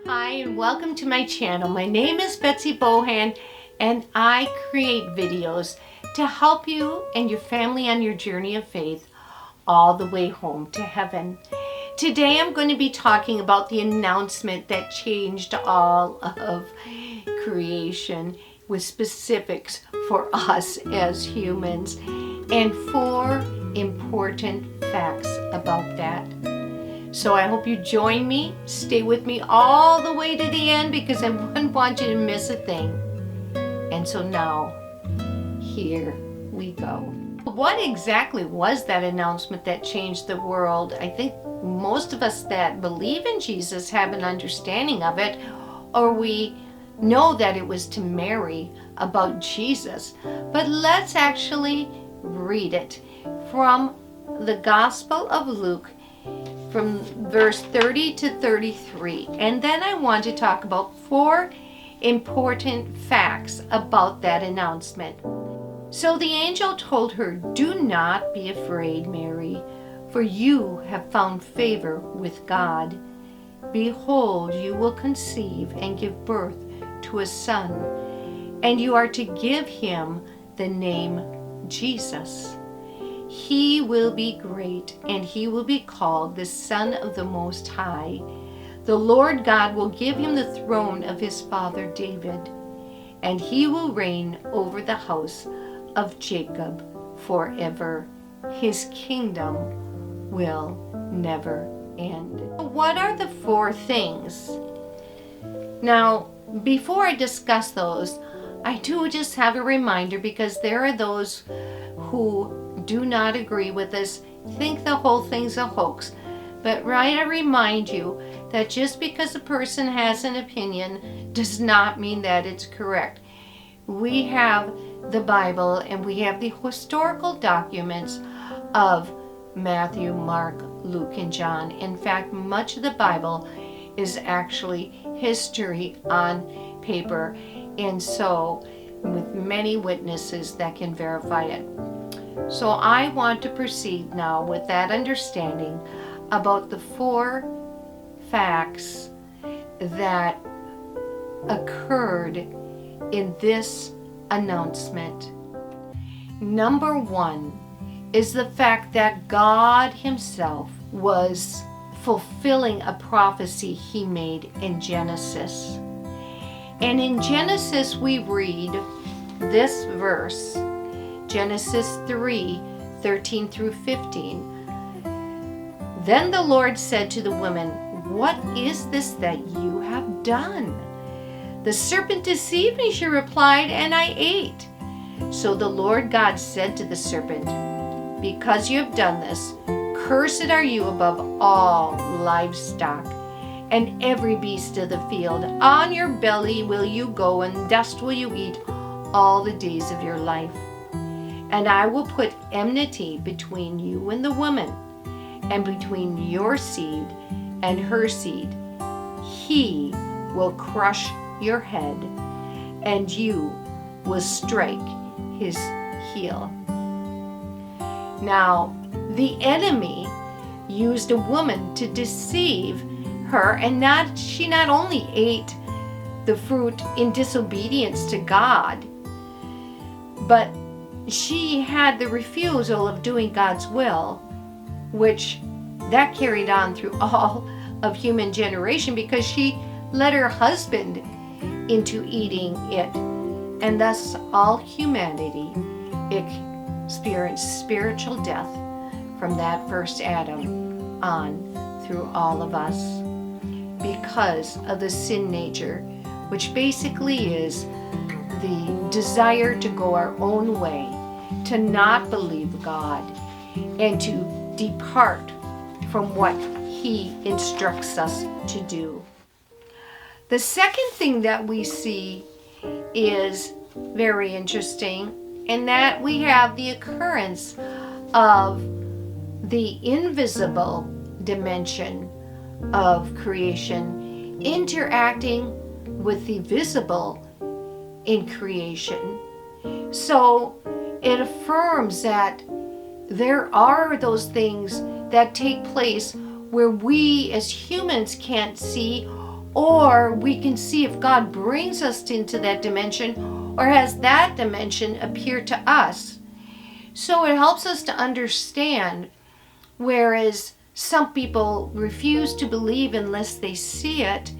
Hi and welcome to my channel. My name is Betsy Bohan and I create videos to help you and your family on your journey of faith all the way home to heaven. Today I'm going to be talking about the announcement that changed all of creation with specifics for us as humans and 4 important facts about that. So I hope you join me, stay with me all the way to the end because I wouldn't want you to miss a thing. And so now, here we go. What exactly was that announcement that changed the world? I think most of us that believe in Jesus have an understanding of it, or we know that it was to Mary about Jesus. But let's actually read it from the Gospel of Luke, from verse 30 to 33. And then I want to talk about 4 important facts about that announcement. So the angel told her, "Do not be afraid, Mary, for you have found favor with God. Behold, you will conceive and give birth to a son, and you are to give him the name Jesus. He will be great, and he will be called the Son of the Most High. The Lord God will give him the throne of his father David, and he will reign over the house of Jacob forever. His kingdom will never end." What are the 4 things? Now, before I discuss those, I do just have a reminder, because there are those who do not agree with us, think the whole thing's a hoax. But I remind you that just because a person has an opinion does not mean that it's correct. We have the Bible and we have the historical documents of Matthew, Mark, Luke, and John. In fact, much of the Bible is actually history on paper, and so with many witnesses that can verify it. So I want to proceed now with that understanding about the 4 facts that occurred in this announcement. Number 1 is the fact that God himself was fulfilling a prophecy he made in Genesis. And in Genesis we read this verse, Genesis 3:13 through 15. "Then the Lord said to the woman, 'What is this that you have done?' 'The serpent deceived me,' she replied, 'and I ate.' So the Lord God said to the serpent, 'Because you have done this, cursed are you above all livestock and every beast of the field. On your belly will you go, and dust will you eat all the days of your life. And I will put enmity between you and the woman, and between your seed and her seed. He will crush your head, and you will strike his heel.'" Now, the enemy used a woman to deceive her, and she not only ate the fruit in disobedience to God, but she had the refusal of doing God's will, which that carried on through all of human generation, because she led her husband into eating it, and thus all humanity experienced spiritual death from that first Adam on through all of us, because of the sin nature, which basically is the desire to go our own way, to not believe God, and to depart from what he instructs us to do. The second thing that we see is very interesting, in that we have the occurrence of the invisible dimension of creation interacting with the visible in creation. So it affirms that there are those things that take place where we as humans can't see, or we can see if God brings us into that dimension or has that dimension appear to us. So it helps us to understand, whereas some people refuse to believe unless they see it,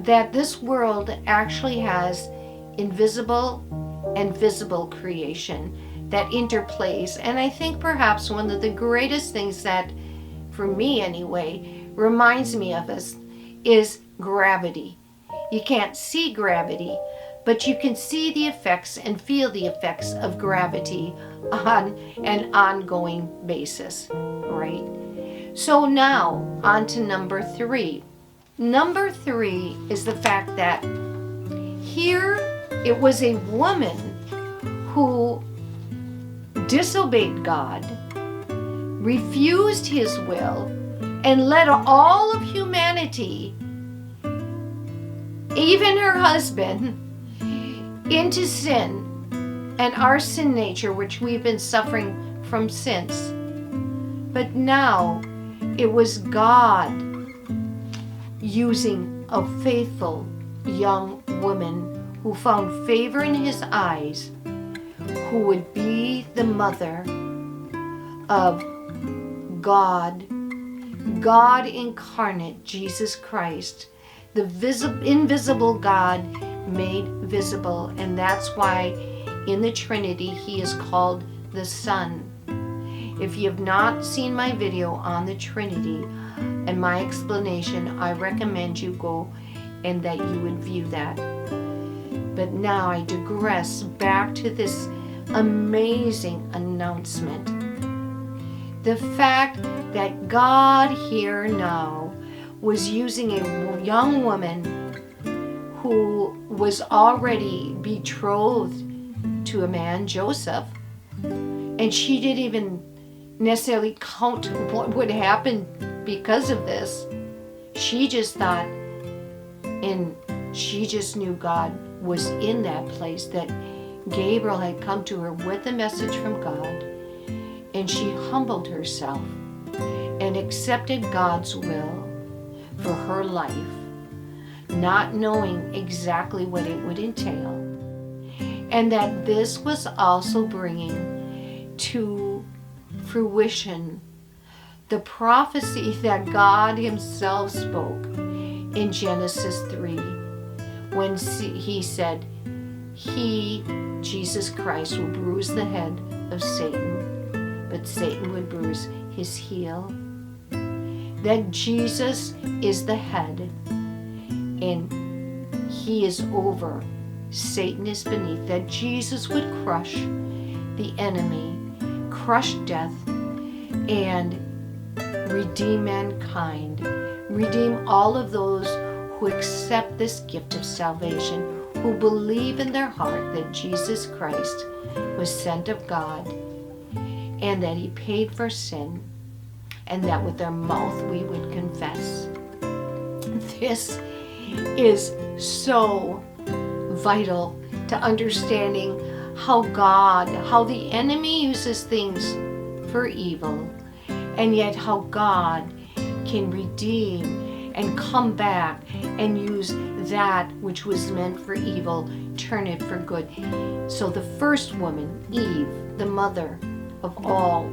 that this world actually has invisible and visible creation that interplays. And I think perhaps one of the greatest things that, for me anyway, reminds me of us is gravity. You can't see gravity, but you can see the effects and feel the effects of gravity on an ongoing basis, right? So now on to number 3. Number 3 is the fact that here it was a woman who disobeyed God, refused his will, and led all of humanity, even her husband, into sin and our sin nature, which we've been suffering from since. But now it was God using a faithful young woman who found favor in his eyes, who would be the mother of God incarnate, Jesus Christ, the invisible God made visible. And that's why in the Trinity he is called the Son. If you have not seen my video on the Trinity and my explanation, I recommend you go and that you would view that. But now I digress back to this amazing announcement. The fact that God here now was using a young woman who was already betrothed to a man, Joseph, and she didn't even necessarily count what would happen because of this. She just thought, and she just knew God was in that place, that Gabriel had come to her with a message from God, and she humbled herself and accepted God's will for her life, not knowing exactly what it would entail. And that this was also bringing to fruition the prophecy that God himself spoke in Genesis 3, when he said, he, Jesus Christ, will bruise the head of Satan, but Satan would bruise his heel. That Jesus is the head and he is over, Satan is beneath. That Jesus would crush the enemy, crush death, and redeem mankind, redeem all of those who accept this gift of salvation, who believe in their heart that Jesus Christ was sent of God and that he paid for sin, and that with our mouth we would confess. This is so vital to understanding how the enemy uses things for evil, and yet how God can redeem and come back and use that which was meant for evil, turn it for good. So the first woman, Eve, the mother of all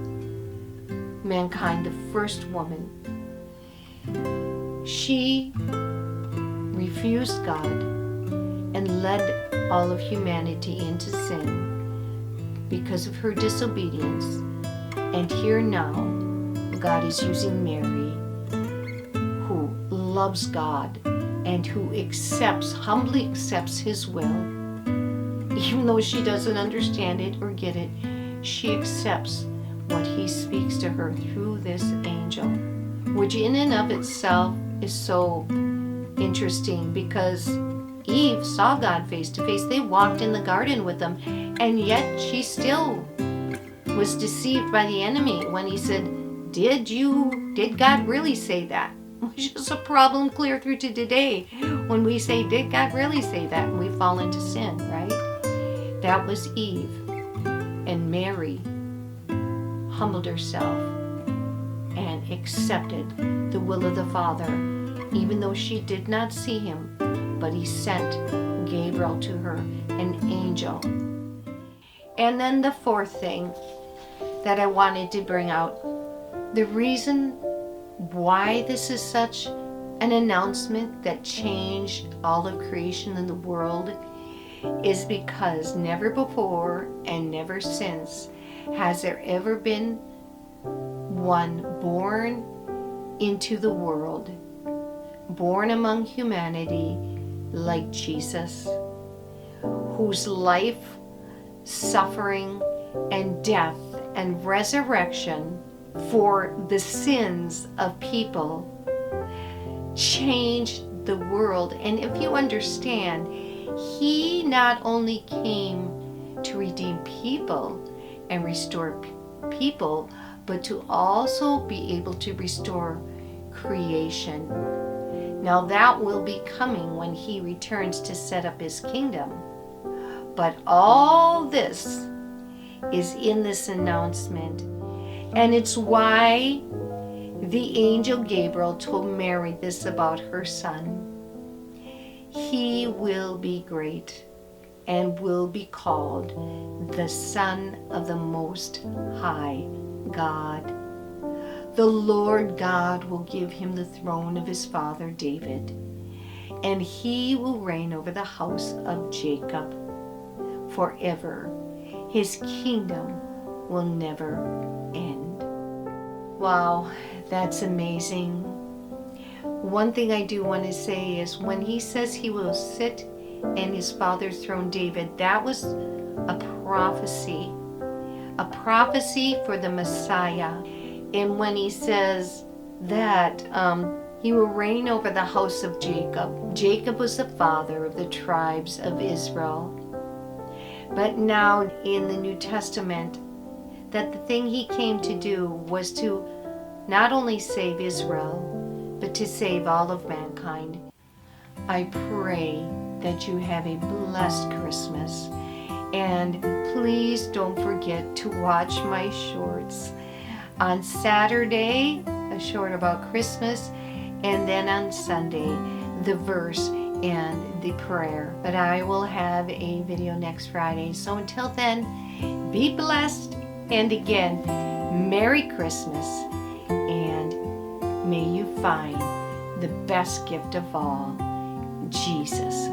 mankind, the first woman, she refused God and led all of humanity into sin because of her disobedience. And here now, God is using Mary, who loves God and who humbly accepts his will. Even though she doesn't understand it or get it, she accepts what he speaks to her through this angel, which in and of itself is so interesting, because Eve saw God face to face. They walked in the garden with him, and yet she still was deceived by the enemy when he said, did God really say that? Which is a problem clear through to today when we say, did God really say that? And we fall into sin, right? That was Eve. And Mary humbled herself and accepted the will of the Father even though she did not see him, but he sent Gabriel to her, an angel. And then the fourth thing that I wanted to bring out, the reason why this is such an announcement that changed all of creation in the world is because never before and never since has there ever been one born into the world, born among humanity like Jesus, whose life, suffering, and death and resurrection for the sins of people changed the world. And if you understand, he not only came to redeem people and restore people, but to also be able to restore creation. Now that will be coming when he returns to set up his kingdom. But all this is in this announcement. And it's why the angel Gabriel told Mary this about her son. He will be great and will be called the Son of the Most High God. The Lord God will give him the throne of his father David, and he will reign over the house of Jacob forever. His kingdom will never end. Wow, that's amazing. One thing I do want to say is when he says he will sit in his father's throne David, that was a prophecy for the Messiah. And when he says that he will reign over the house of Jacob, Jacob was the father of the tribes of Israel. But now in the New Testament, that the thing he came to do was to not only save Israel, but to save all of mankind. I pray that you have a blessed Christmas. And please don't forget to watch my shorts. On Saturday, a short about Christmas, and then on Sunday, the verse and the prayer. But I will have a video next Friday. So until then, be blessed. And again, Merry Christmas. And may you find the best gift of all, Jesus.